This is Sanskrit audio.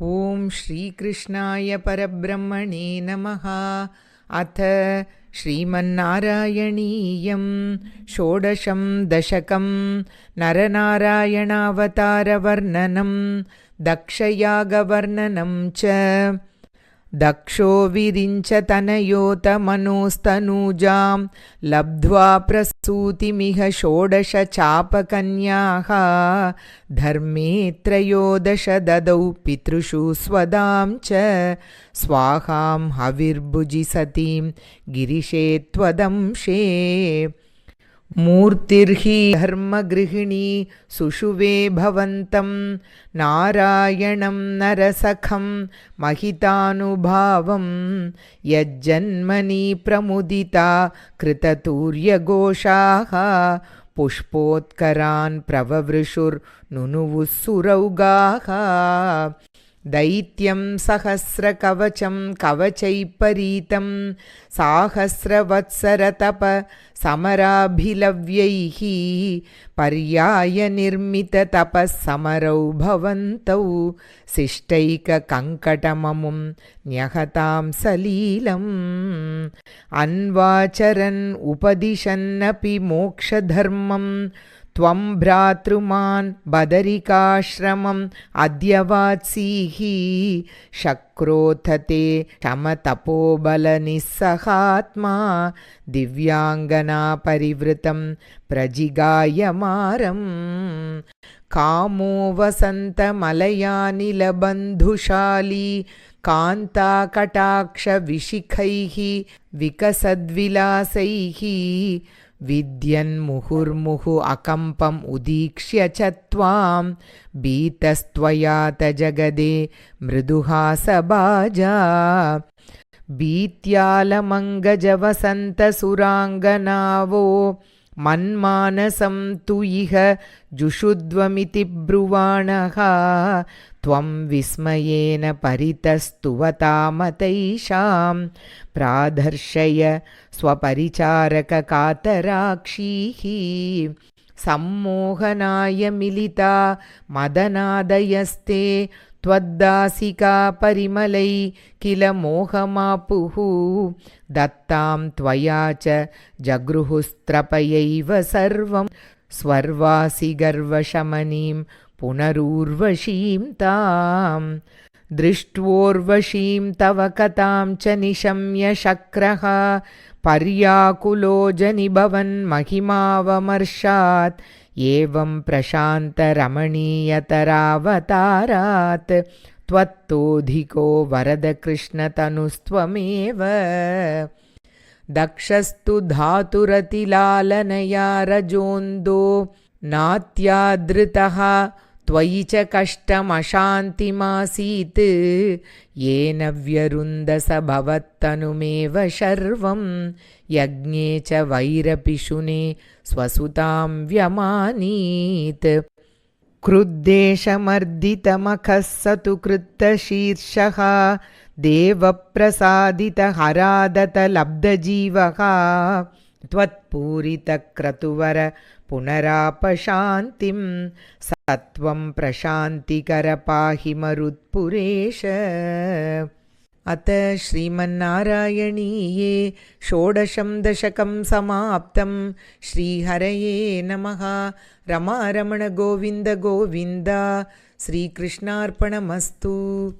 ओम श्रीकृष्णाय परब्रह्मणे नमः। अथ श्रीमन्नारायणीयं षोडशं दशकं नरनारायणावतारवर्णनं दक्षयागवर्णनं च। दक्षो विरिञ्च तनयोतमनोस्तनूजां लब्ध्वा प्रसूतिमिह षोडशचापकन्याः। धर्मे त्रयोदश ददौ पितृषु स्वदां च स्वाहां हविर्भुजि सतीं गिरिशे त्वदंशे। मूर्तिर्हि धर्मगृहिणी सुषुवे भवन्तं नारायणं नरसखं महितानुभावं। यज्जन्मनि प्रमुदिता कृततूर्यघोषाः पुष्पोत्करान् प्रववृषुर्नुनुवुः सुरौगाः। दैत्यं सहस्रकवचं कवचैपरीतं साहस्रवत्सरतप समराभिलव्यैः पर्यायनिर्मिततपःसमरौ भवन्तौ शिष्टैककङ्कटममुं न्यहतां सलीलम्। अन्वाचरन् उपदिशन्नपि मोक्षधर्मं त्वं भ्रातृमान् बदरिकाश्रमम् अद्यवात्सीः। शक्रोऽथ ते क्षमतपोबलनिस्सहात्मा दिव्याङ्गना परिवृतं प्रजिगायमारम्। कामो वसन्तमलयानिलबन्धुशाली कान्ताकटाक्षविशिखैः विकसद्विलासैः। विद्यन्मुहुर्मुहु अकम्पम् उदीक्ष्य च त्वां भीतस्त्वयात जगदे मृदुहासबाजा। भीत्यालमङ्गजवसन्तसुराङ्गनावो मन्मानसं तु इह जुषुध्वमिति ब्रुवाणः। त्वं विस्मयेन परितस्तुवतामतैषां प्रादर्शय स्वपरिचारककातराक्षीः। सम्मोहनाय मिलिता मदनादयस्ते त्वद्दासिका परिमलै किल मोहमापुः। दत्तां त्वया च जगृहुस्त्रपयैव सर्वं स्वर्वासि गर्वशमनीं पुनरूर्वशीं ताम्। दृष्ट्वोर्वशीं तव कथां च निशम्य शक्रः पर्याकुलो जनिभवन् महिमावमर्शात्। एवं प्रशान्तरमणीयतरावतारात् त्वत्तोऽधिको वरदकृष्णतनुस्त्वमेव। दक्षस्तु धातुरतिलालनया रजोन्दो नात्यादृतः त्वयि च कष्टमशान्तिमासीत्। येन व्यरुन्धस भवत्तनुमेव शर्वं यज्ञे च वैरपिशुने स्वसुतां व्यमानीत्। क्रुद्धेशमर्दितमखः स तु कृत्तशीर्षः देवप्रसादितहरादतलब्धजीवः। त्वत्पूरितक्रतुवर पुनरापशान्तिं सत्वं प्रशान्तिकर पाहि मरुत्पुरेश। अत श्रीमन्नारायणीये षोडशं दशकं समाप्तं। श्रीहरये नमः। रमारमण गोविन्द गोविन्द। श्रीकृष्णार्पणमस्तु।